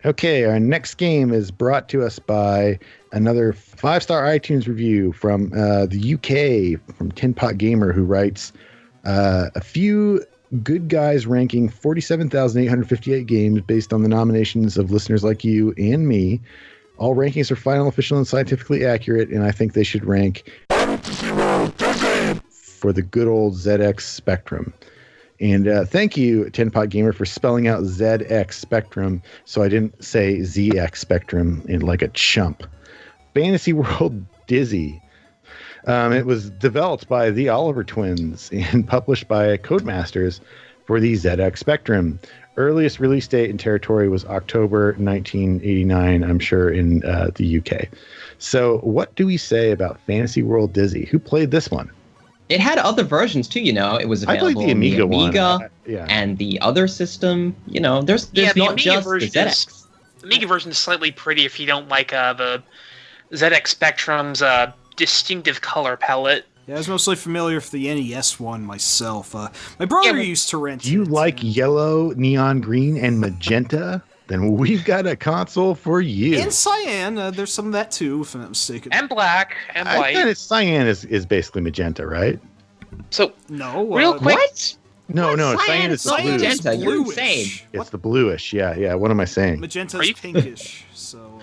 Okay, our next game is brought to us by another 5-star iTunes review from the UK, from Tin Pot Gamer, who writes, a few good guys ranking 47,858 games based on the nominations of listeners like you and me. All rankings are final, official, and scientifically accurate, and I think they should rank for the good old ZX Spectrum. And thank you, Tin Pot Gamer, for spelling out ZX Spectrum so I didn't say ZX Spectrum in like a chump. Fantasy World Dizzy. It was developed by the Oliver twins and published by Codemasters for the ZX Spectrum. Earliest release date and territory was October 1989, I'm sure, in the UK. So what do we say about Fantasy World Dizzy? Who played this one? It had other versions too, It was available I played the Amiga one. And the other system. There's not just the ZX. The Amiga version is slightly pretty if you don't like the ZX Spectrum's distinctive color palette. Yeah, I was mostly familiar with the NES one myself. My brother used to rent it. Do you like yellow, neon green, and magenta? Then we've got a console for you. And cyan, there's some of that too, if I'm not mistaken. And black, and white. I think cyan is basically magenta, right? So, no, real quick. What? No, cyan is the blue. Magenta, you're insane. It's the bluish, yeah. What am I saying? Magenta is pinkish, so...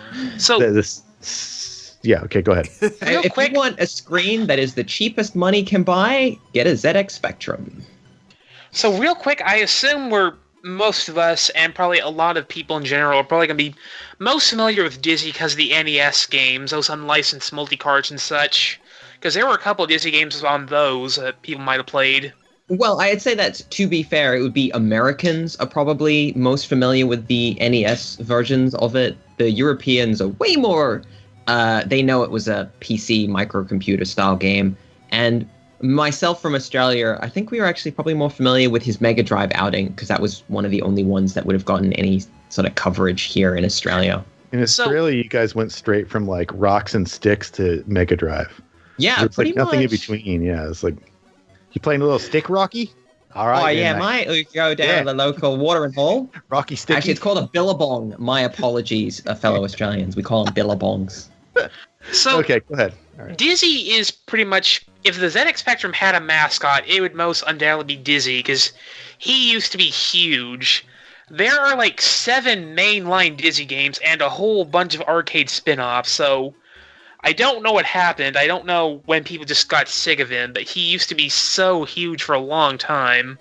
Yeah, okay, go ahead. If you want a screen that is the cheapest money can buy, get a ZX Spectrum. So real quick, I assume most of us, and probably a lot of people in general, are probably going to be most familiar with Dizzy because of the NES games, those unlicensed multi-cards and such. Because there were a couple of Dizzy games on those that people might have played. Well, I'd say that, to be fair, it would be Americans are probably most familiar with the NES versions of it. The Europeans are way more... they know it was a PC microcomputer style game. And myself from Australia, I think we were actually probably more familiar with his Mega Drive outing because that was one of the only ones that would have gotten any sort of coverage here in Australia. In Australia, you guys went straight from like rocks and sticks to Mega Drive. Yeah, There's pretty like nothing much. in between. Yeah, it's like you playing a little stick Rocky. All right. Oh yeah, we go down to the local watering hole. Rocky Sticky. Actually, it's called a billabong. My apologies, fellow Australians. We call them billabongs. So, okay, go ahead. All right. Dizzy is pretty much, if the ZX Spectrum had a mascot, it would most undoubtedly be Dizzy, because he used to be huge. There are like 7 mainline Dizzy games and a whole bunch of arcade spin-offs, so I don't know what happened. I don't know when people just got sick of him, but he used to be so huge for a long time.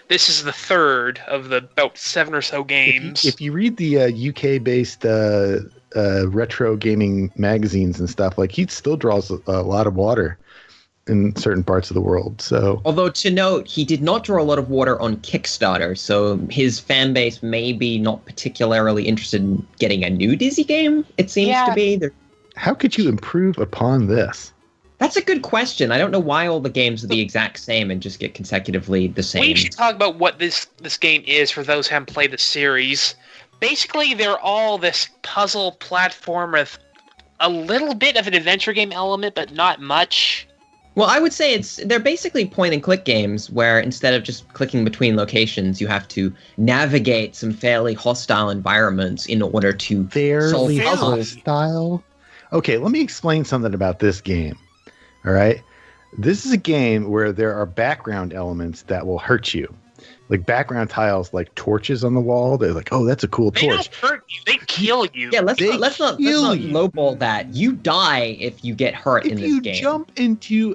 This is the third of the about 7 or so games. If you read the UK-based retro gaming magazines and stuff, like he still draws a lot of water in certain parts of the world. So, although to note, he did not draw a lot of water on Kickstarter, so his fan base may be not particularly interested in getting a new Dizzy game. It seems to be. How could you improve upon this? That's a good question. I don't know why all the games are the exact same and just get consecutively the same. We should talk about what this game is for those who haven't played the series. Basically, they're all this puzzle platform with a little bit of an adventure game element, but not much. Well, I would say they're basically point-and-click games where instead of just clicking between locations, you have to navigate some fairly hostile environments in order to solve puzzles. Hostile? Okay, let me explain something about this game. All right? This is a game where there are background elements that will hurt you. Like background tiles, like torches on the wall. They're like, oh, that's a cool torch. They don't hurt you. They kill you. Yeah, let's not lowball that. You die if you get hurt in this game.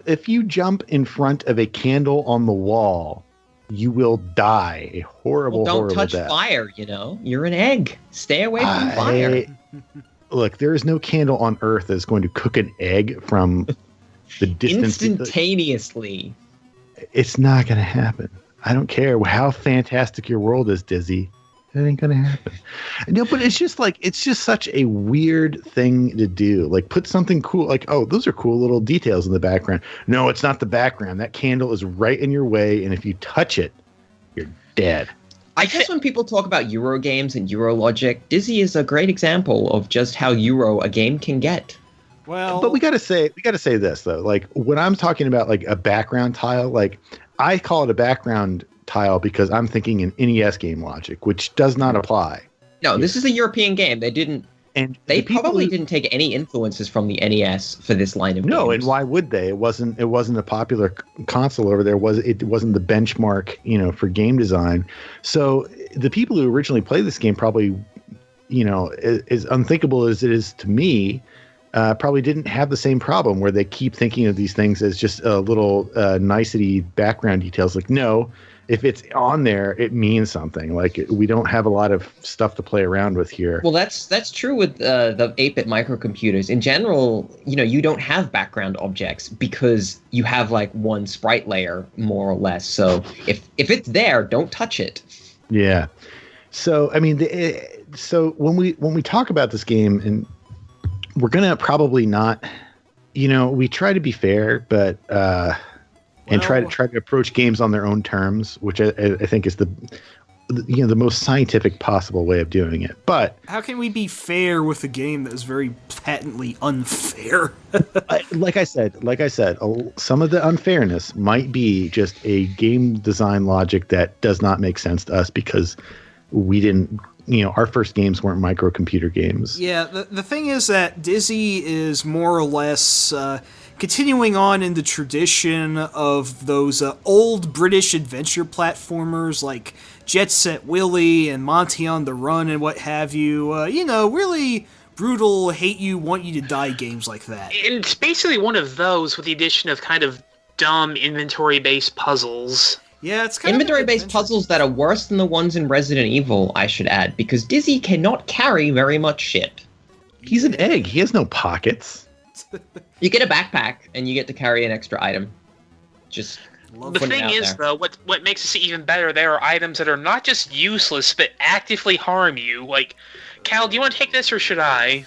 If you jump in front of a candle on the wall, you will die a horrible death. Don't touch fire, You're an egg. Stay away from fire. Look, there is no candle on Earth that's going to cook an egg from the distance. Instantaneously. It's not going to happen. I don't care how fantastic your world is, Dizzy. It ain't going to happen. No, but it's just such a weird thing to do. Like, put something cool, like, oh, those are cool little details in the background. No, it's not the background. That candle is right in your way, and if you touch it, you're dead. I guess when people talk about Euro games and Euro logic, Dizzy is a great example of just how Euro a game can get. Well, but we got to say this though. Like when I'm talking about like a background tile, like I call it a background tile because I'm thinking in NES game logic, which does not apply No, this is a European game. They didn't. And they the probably didn't take any influences from the NES for this line of games. No, and why would they? It wasn't a popular console over there. It wasn't the benchmark, for game design. So the people who originally played this game probably, as unthinkable as it is to me, probably didn't have the same problem where they keep thinking of these things as just a little nicety background details. Like, no, if it's on there, it means something. Like, we don't have a lot of stuff to play around with here. Well, that's true with the 8-bit microcomputers. In general, you don't have background objects because you have like one sprite layer, more or less. So if it's there, don't touch it. Yeah. So I mean, so when we talk about this game, and we're gonna probably not, we try to be fair, but and try to approach games on their own terms, which I think is the most scientific possible way of doing it. But how can we be fair with a game that is very patently unfair? like I said, some of the unfairness might be just a game design logic that does not make sense to us because we didn't. Our first games weren't microcomputer games. Yeah, the thing is that Dizzy is more or less continuing on in the tradition of those old British adventure platformers like Jet Set Willy and Monty on the Run and what have you. Really brutal, hate you, want you to die games like that. And it's basically one of those with the addition of kind of dumb inventory-based puzzles. Yeah, it's kind inventory-based puzzles that are worse than the ones in Resident Evil, I should add, because Dizzy cannot carry very much shit. He's an egg. He has no pockets. You get a backpack, and you get to carry an extra item. Just the thing is, though, what makes this even better, there are items that are not just useless, but actively harm you. Like, Cal, do you want to take this, or should I?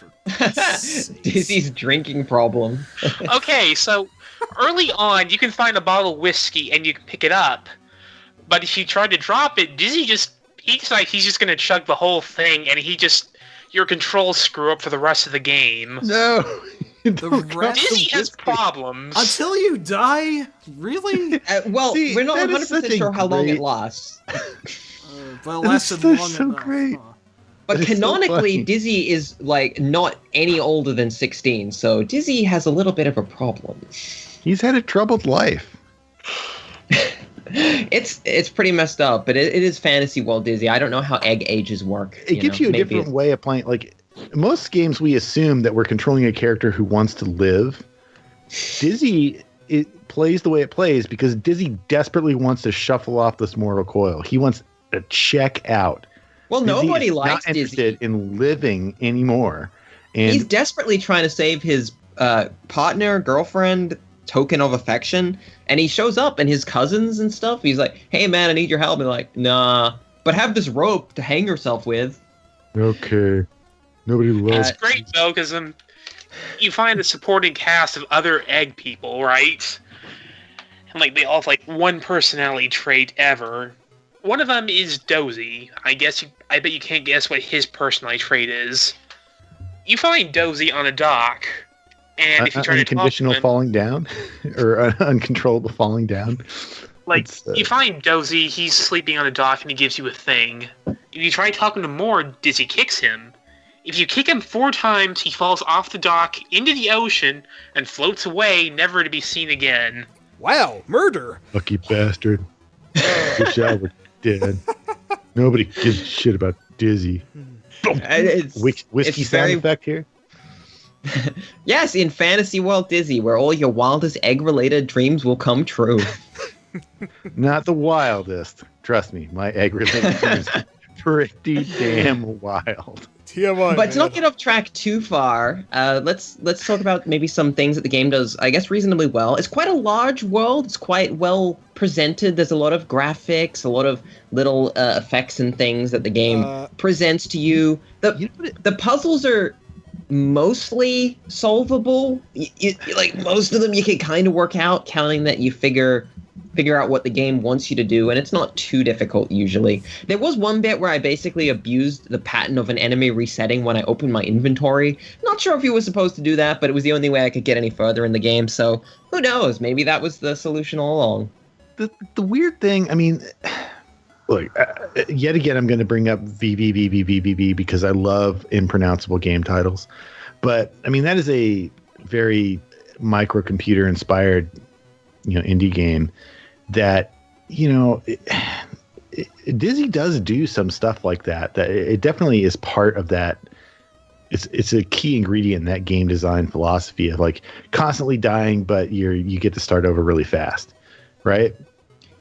Dizzy's drinking problem. Okay, so early on, you can find a bottle of whiskey, and you can pick it up. But if you try to drop it, Dizzy he's just going to chug the whole thing, and your controls screw up for the rest of the game. No. Dizzy has problems. Until you die? Really? We're not 100% sure how long it lasts. Well, it lasted long so enough. Great. Huh. But canonically, Dizzy is like not any older than 16, so Dizzy has a little bit of a problem. He's had a troubled life. It's pretty messed up, but it is fantasy world Dizzy. I don't know how egg ages work. It gives you a different way of playing. Like, most games, we assume that we're controlling a character who wants to live. Dizzy, it plays the way it plays because Dizzy desperately wants to shuffle off this mortal coil. He wants to check out. Well, Dizzy nobody is likes not interested Dizzy. in living anymore. And he's desperately trying to save his partner, girlfriend, token of affection, and he shows up and his cousins and stuff. He's like, "Hey man, I need your help." And like, "Nah, but have this rope to hang yourself with." Okay, nobody loves. It's great though because you find the supporting cast of other egg people, right? And like they all have like one personality trait ever. One of them is Dozy. I bet you can't guess what his personality trait is. You find Dozy on a dock. And if you try to talk to him, falling down, or uncontrollable falling down, like you find Dozy, he's sleeping on a dock, and he gives you a thing. If you try talking to him more, Dizzy kicks him. If you kick him 4 times, he falls off the dock into the ocean and floats away, never to be seen again. Wow, murder! Lucky bastard! Wish I were dead. Nobody gives a shit about Dizzy. Whiskey sound effect here. Yes, in fantasy world Dizzy, where all your wildest egg-related dreams will come true. Not the wildest. Trust me, my egg-related dreams are pretty damn wild. But to not get off track too far, let's talk about maybe some things that the game does, I guess, reasonably well. It's quite a large world. It's quite well presented. There's a lot of graphics, a lot of little effects and things that the game presents to you. The puzzles are mostly solvable. Like most of them you can kind of work out, counting that you figure out what the game wants you to do, and it's not too difficult usually. There was one bit where I basically abused the pattern of an enemy resetting when I opened my inventory. Not sure if you were supposed to do that, but it was the only way I could get any further in the game, so who knows, maybe that was the solution all along. The weird thing, I mean, Look, yet again, I'm going to bring up VVVVVVV because I love impronounceable game titles. But I mean, that is a very microcomputer inspired, indie game that, Dizzy does do some stuff like that. That it definitely is part of that. It's a key ingredient in that game design philosophy of like constantly dying, but you get to start over really fast, right?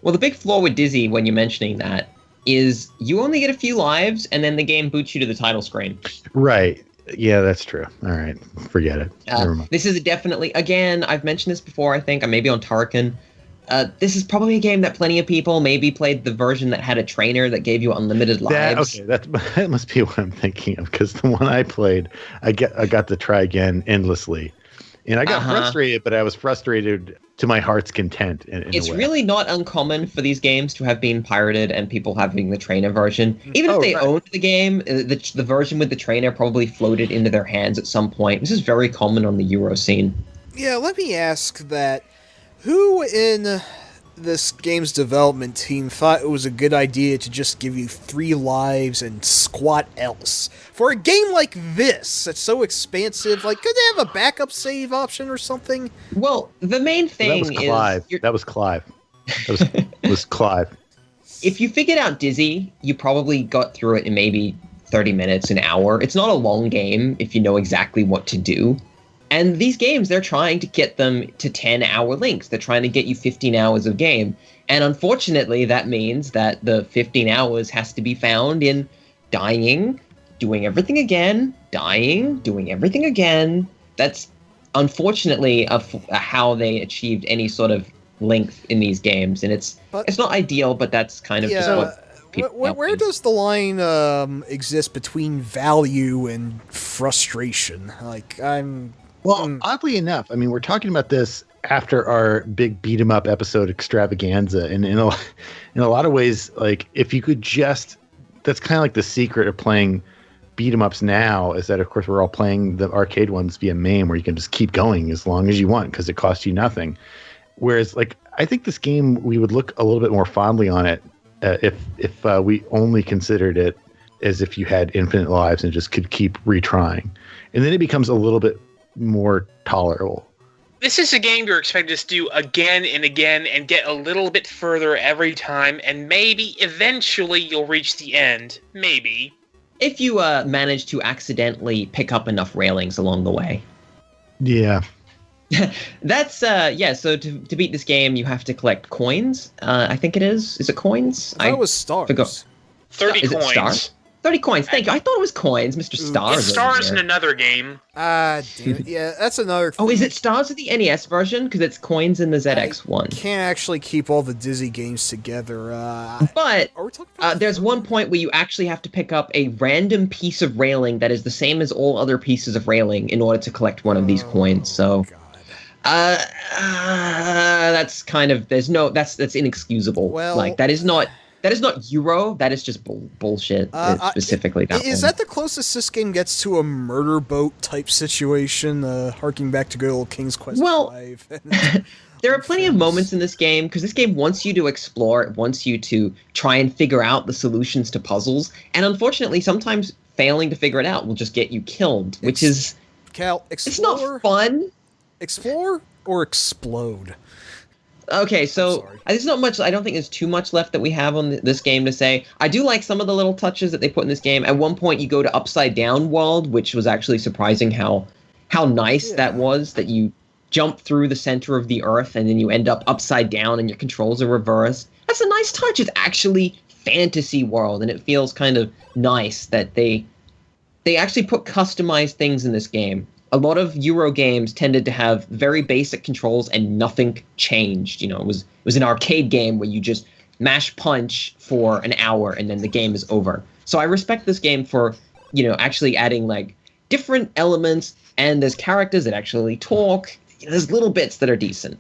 Well, the big flaw with Dizzy, when you're mentioning that, is you only get a few lives, and then the game boots you to the title screen. Right. Yeah, that's true. All right. Forget it. Never mind. This is definitely, again, I've mentioned this before, I think, or maybe on Tarkin. This is probably a game that plenty of people maybe played the version that had a trainer that gave you unlimited lives. That must be what I'm thinking of, because the one I played, I got to try again endlessly. And I got frustrated, but I was frustrated to my heart's content. It's really not uncommon for these games to have been pirated and people having the trainer version. Even if they owned the game, the version with the trainer probably floated into their hands at some point. This is very common on the Euro scene. Yeah, let me ask that. Who in this game's development team thought it was a good idea to just give you 3 lives and squat else? For a game like this, that's so expansive, like, could they have a backup save option or something? Well, the main thing is... That was Clive. That was Clive. If you figured out Dizzy, you probably got through it in maybe 30 minutes, an hour. It's not a long game if you know exactly what to do. And these games, they're trying to get them to 10-hour links. They're trying to get you 15 hours of game. And unfortunately, that means that the 15 hours has to be found in dying, doing everything again, dying, doing everything again. That's unfortunately how they achieved any sort of length in these games. And it's not ideal, but that's kind of just what people... Where does the line exist between value and frustration? Well, oddly enough, I mean, we're talking about this after our big beat 'em up episode extravaganza, and in a lot of ways, like if you could just, that's kind of like the secret of playing beat 'em ups now is that of course we're all playing the arcade ones via MAME where you can just keep going as long as you want because it costs you nothing. Whereas, like, I think this game we would look a little bit more fondly on it if we only considered it as if you had infinite lives and just could keep retrying, and then it becomes a little bit more tolerable. This is a game you're expected to do again and again and get a little bit further every time, and maybe eventually you'll reach the end. Maybe. If you manage to accidentally pick up enough railings along the way. Yeah. That's, so to beat this game, you have to collect coins. I think it is. Is it coins? That was stars. Forgot. 30 is coins. It stars? 30 coins, thank you. I thought it was coins, Mr. Stars. It's stars in another game. Damn it. Yeah, that's another thing. Oh, is it stars of the NES version? Because it's coins in the ZX one. Can't actually keep all the Dizzy games together. But there's one point where you actually have to pick up a random piece of railing that is the same as all other pieces of railing in order to collect one of these coins. So, that's kind of, that's inexcusable. Well, like, that is not Euro. That is just bullshit. Specifically, is that the closest this game gets to a murder boat type situation? Harking back to good old King's Quest V. There are plenty of moments in this game because this game wants you to explore. It wants you to try and figure out the solutions to puzzles, and unfortunately, sometimes failing to figure it out will just get you killed, which is it's not fun. Explore or explode. Okay, so there's not much. I don't think there's too much left that we have on this game to say. I do like some of the little touches that they put in this game. At one point, you go to Upside Down World, which was actually surprising how nice that was. That you jump through the center of the Earth and then you end up upside down and your controls are reversed. That's a nice touch. It's actually fantasy world, and it feels kind of nice that they actually put customized things in this game. A lot of Euro games tended to have very basic controls and nothing changed. You know, it was an arcade game where you just mash punch for an hour and then the game is over. So I respect this game for, actually adding like different elements, and there's characters that actually talk. There's little bits that are decent.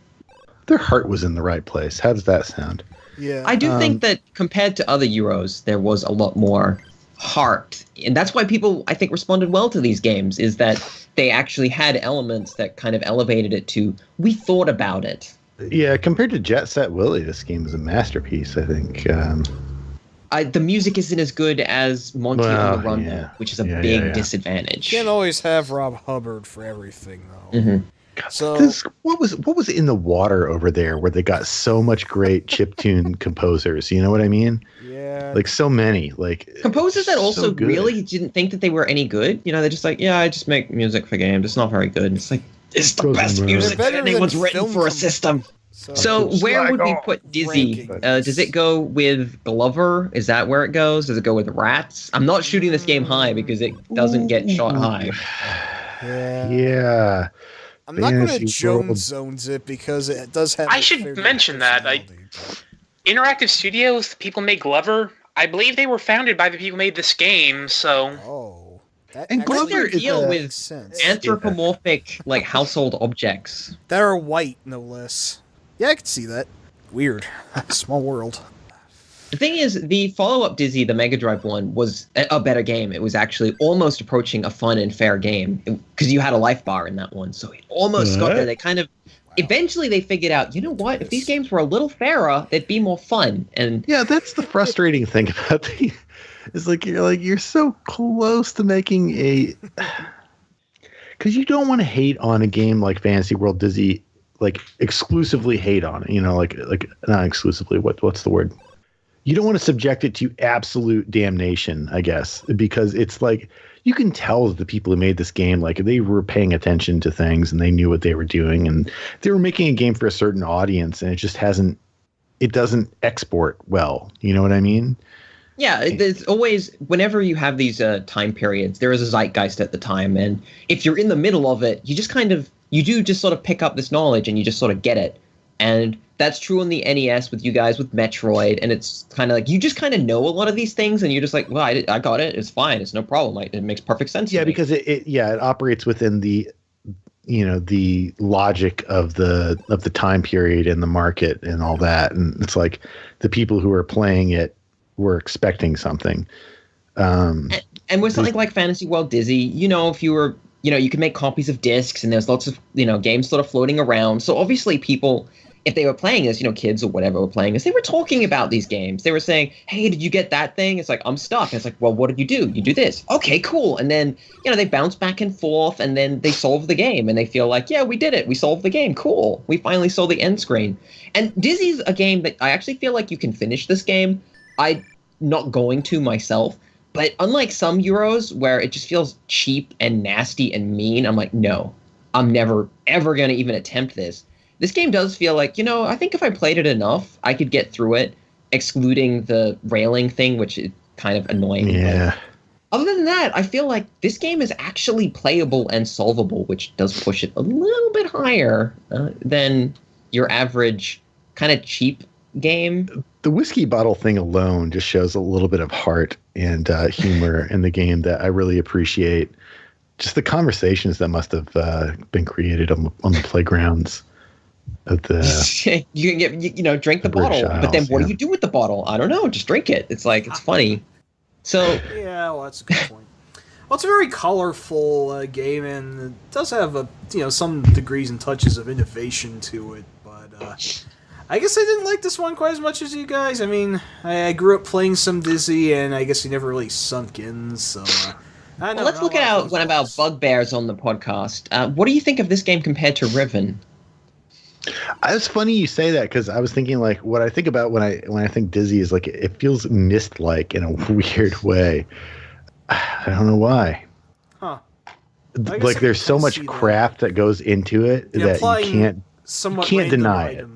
Their heart was in the right place. How does that sound? Yeah. I do think that compared to other Euros, there was a lot more heart. And that's why people, I think, responded well to these games, is that they actually had elements that kind of elevated it to, we thought about it. Yeah, compared to Jet Set Willy, this game is a masterpiece, I think. the music isn't as good as Monty on the Run, though, which is a big disadvantage. You can't always have Rob Hubbard for everything, though. Mm-hmm. God, so what was in the water over there where they got so much great chiptune composers? You know what I mean? Yeah. Like so many, like composers that also really didn't think that they were any good. You know, they're just like, yeah, I just make music for games. It's not very good. And it's like, it's the best music that anyone's written for a system. So where would we put Dizzy? Does it go with Glover? Is that where it goes? Does it go with Rats? I'm not shooting this game high because it doesn't get shot high. Yeah. I'm not going to Jones Zones it because it does have. I should mention that Interactive Studios, the people make Glover. I believe they were founded by the people who made this game. So. And Glover deal with anthropomorphic like household objects that are white, no less. Yeah, I could see that. Weird. Small world. The thing is, the follow-up Dizzy, the Mega Drive one, was a better game. It was actually almost approaching a fun and fair game because you had a life bar in that one. So it almost got there. They kind of eventually they figured out, you know what? If these games were a little fairer, they'd be more fun. And yeah, that's the frustrating thing about the. It's like you're so close to making a. Because you don't want to hate on a game like Fantasy World Dizzy, like exclusively hate on it. You know, like not exclusively. What's the word? You don't want to subject it to absolute damnation, I guess, because it's like you can tell that the people who made this game, like they were paying attention to things and they knew what they were doing and they were making a game for a certain audience and it doesn't export well. You know what I mean? Yeah, there's always, whenever you have these time periods, there is a zeitgeist at the time. And if you're in the middle of it, you do just sort of pick up this knowledge and you just sort of get it. And that's true on the NES with you guys with Metroid, and it's kind of like you just kind of know a lot of these things, and you're just like, well, I got it. It's fine. It's no problem. Like, it makes perfect sense. Yeah, because it operates within the the logic of the time period and the market and all that, and it's like the people who are playing it were expecting something. And with something like Fantasy World Dizzy, if you were, you can make copies of discs, and there's lots of games sort of floating around. So obviously people, if they were playing this, kids or whatever were playing this, they were talking about these games. They were saying, hey, did you get that thing? It's like, I'm stuck. And it's like, well, what did you do? You do this. Okay, cool. And then, they bounce back and forth, and then they solve the game, and they feel like, yeah, we did it. We solved the game. Cool. We finally saw the end screen. And Dizzy's a game that I actually feel like you can finish this game. I'm not going to myself. But unlike some Euros where it just feels cheap and nasty and mean, I'm like, no, I'm never, ever going to even attempt this. This game does feel like, I think if I played it enough, I could get through it, excluding the railing thing, which is kind of annoying. Yeah. But other than that, I feel like this game is actually playable and solvable, which does push it a little bit higher than your average kind of cheap game. The whiskey bottle thing alone just shows a little bit of heart and humor in the game that I really appreciate. Just the conversations that must have been created on the playgrounds. You can get drink the bottle, but then what do you do with the bottle? I don't know, just drink it. It's like, it's funny. So yeah, well, that's a good point. Well, it's a very colorful game, and it does have some degrees and touches of innovation to it. But I guess I didn't like this one quite as much as you guys. I mean, I grew up playing some Dizzy, and I guess you never really sunk in. So let's look at one of our bugbears on the podcast. What do you think of this game compared to Riven? It's funny you say that because I was thinking like what I think about when I think Dizzy is like it feels Myst-like in a weird way. I don't know why. Huh. Like there's so much craft that goes into it that you can't deny it.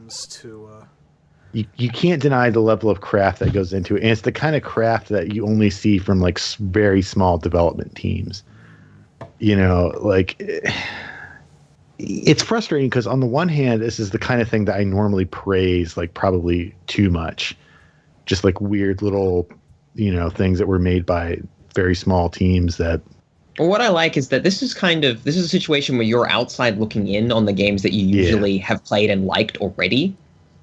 You can't deny the level of craft that goes into it, and it's the kind of craft that you only see from like very small development teams. It's frustrating because on the one hand, this is the kind of thing that I normally praise, like probably too much, just like weird little, things that were made by very small teams that. Well, what I like is that this is a situation where you're outside looking in on the games that you usually have played and liked already.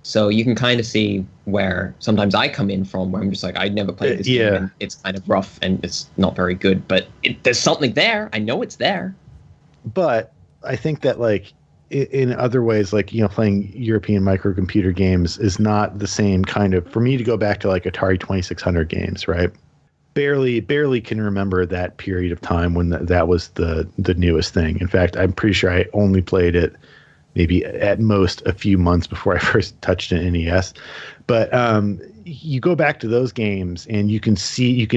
So you can kind of see where sometimes I come in from, where I'm just like, I never played this game, and it's kind of rough and it's not very good, but there's something there. I know it's there. But I think that like in other ways, like, playing European microcomputer games is not the same kind of, for me to go back to like Atari 2600 games, right? Barely can remember that period of time when that was the newest thing. In fact, I'm pretty sure I only played it maybe at most a few months before I first touched an NES. But you go back to those games and you can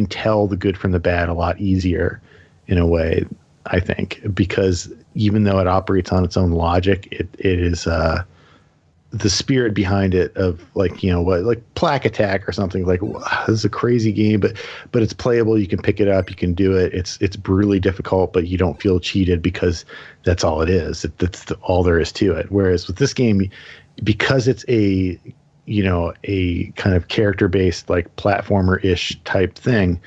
tell the good from the bad a lot easier in a way, I think, because even though it operates on its own logic, it is the spirit behind it of like, like Plaque Attack or something, like, wow, this is a crazy game, but it's playable. You can pick it up, you can do it. It's brutally difficult, but you don't feel cheated because that's all it is. That's all there is to it. Whereas with this game, because it's a kind of character-based, like platformer-ish type thing,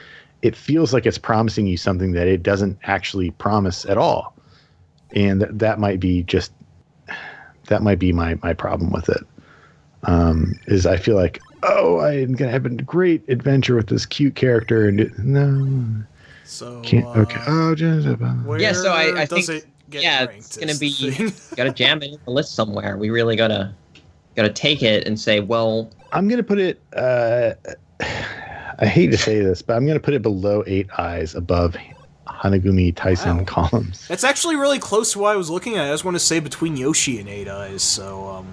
it feels like it's promising you something that it doesn't actually promise at all. And that might be my problem with it. Is I feel like, I'm gonna have a great adventure with this cute character, and no. So okay. So I think ranked, it's gonna be gotta jam it in the list somewhere. We really gotta take it and say, well, I'm gonna put it. I hate to say this, but I'm gonna put it below 8 Eyes, above Hanagumi Tyson columns. That's actually really close to what I was looking at. I just want to say between Yoshi and 8 Eyes. So,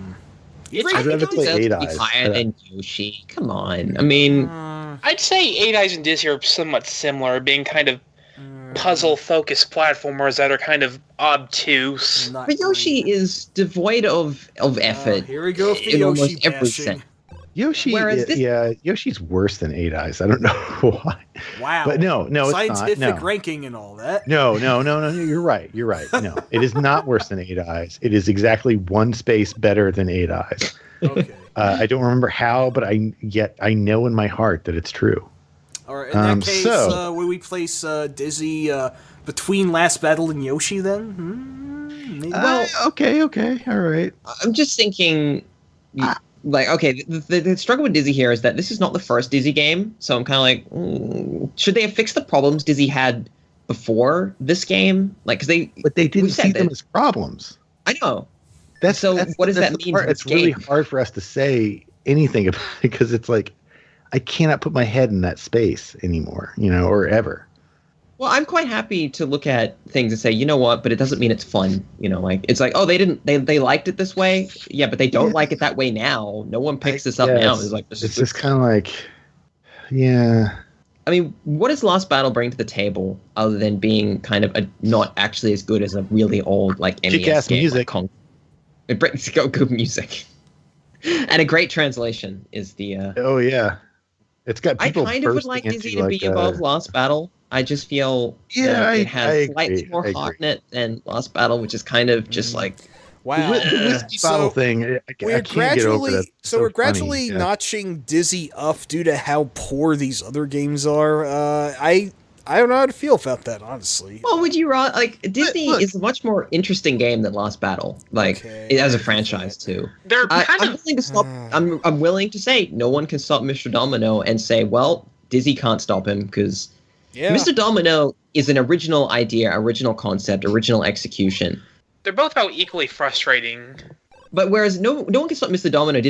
I'd rather play 8 Eyes. Higher than Yoshi. Come on. I mean, I'd say 8 Eyes and Dizzy are somewhat similar, being kind of puzzle-focused platformers that are kind of obtuse. But Yoshi is devoid of effort. Here we go for in Yoshi almost every bashing. sense. Yoshi's worse than 8 Eyes. I don't know why. Wow. But no, scientific it's not. No. ranking and all that. No. You're right. No, it is not worse than 8 Eyes. It is exactly one space better than 8 Eyes. Okay. I don't remember how, but I know in my heart that it's true. All right. In that case, will we place Dizzy between Last Battle and Yoshi then? Maybe? Okay. All right. I'm just thinking. The struggle with Dizzy here is that this is not the first Dizzy game, so I'm kind of like, should they have fixed the problems Dizzy had before this game? But they didn't see them as problems. I know. What does that mean? It's really hard for us to say anything about it because it's like I cannot put my head in that space anymore, or ever. Well, I'm quite happy to look at things and say, you know what, but it doesn't mean it's fun. It's like, they liked it this way. Yeah, but they don't like it that way now. No one picks this up now. It's just kind of like, yeah. I mean, what does Lost Battle bring to the table other than being kind of not actually as good as a really old, like, NES kick-ass game? music. It brings good music. And a great translation is the... Oh, yeah. It's got people I kind of would like Dizzy to be above Lost Battle. I just feel it has slightly more heart in it than Lost Battle, which is kind of just like... Wow. The whiskey bottle thing, I can't get over that. So we're gradually notching Dizzy up due to how poor these other games are. I don't know how to feel about that, honestly. Well, would you Disney is a much more interesting game than Lost Battle, as a franchise too. I'm willing to stop. I'm willing to say no one can stop Mr. Domino and say, well, Dizzy can't stop him because Mr. Domino is an original idea, original concept, original execution. They're both about equally frustrating. But whereas no one can stop Mr. Domino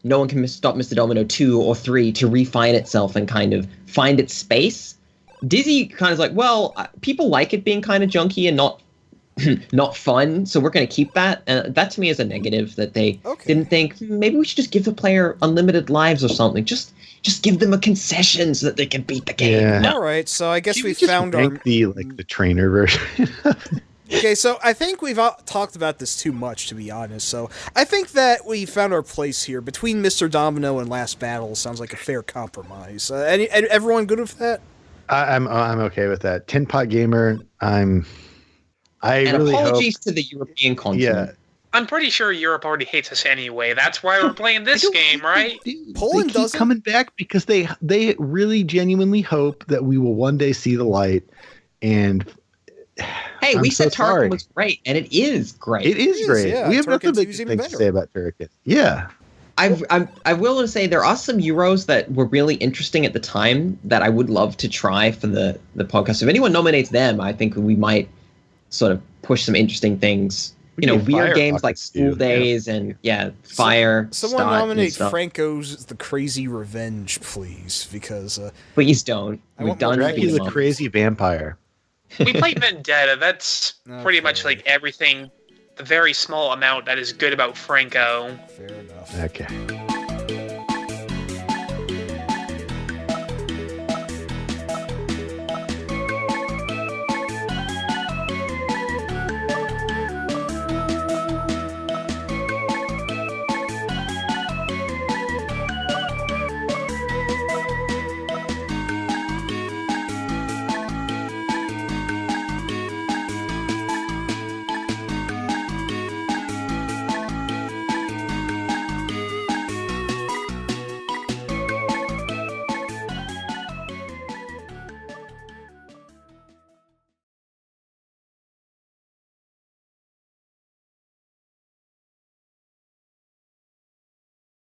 no one can stop Mr. Domino 2 or 3 to refine itself and kind of find its space. Dizzy kind of like, well, people like it being kind of junky and not fun, so we're going to keep that. And that to me is a negative that they didn't think, maybe we should just give the player unlimited lives or something. Just give them a concession so that they can beat the game. Yeah. No. All right, so I guess we found the trainer version. Okay, so I think we've talked about this too much, to be honest. So I think that we found our place here between Mr. Domino and Last Battle. Sounds like a fair compromise. Everyone good with that? I'm okay with that. Tin Pot Gamer. Apologies to the European continent. Yeah. I'm pretty sure Europe already hates us anyway. That's why we're playing this game, right? Poland doesn't coming back because they really genuinely hope that we will one day see the light. And hey, we said Tarkin was great, and it is great. It is great. Yeah, we have nothing but Turrican's good even things to say about Turrican. Yeah. I will say there are some Euros that were really interesting at the time that I would love to try for the podcast. If anyone nominates them, I think we might sort of push some interesting things weird games like rockets, School too. Days and Fire. Someone Start and nominate stuff. Franco's The Crazy Revenge, please, because Please don't. I We've want more done Dracula's Dracula's beat a 'em up. crazy vampire. We played Vendetta. That's pretty much Okay. like everything, the very small amount that is good about Franco. Fair enough. Okay.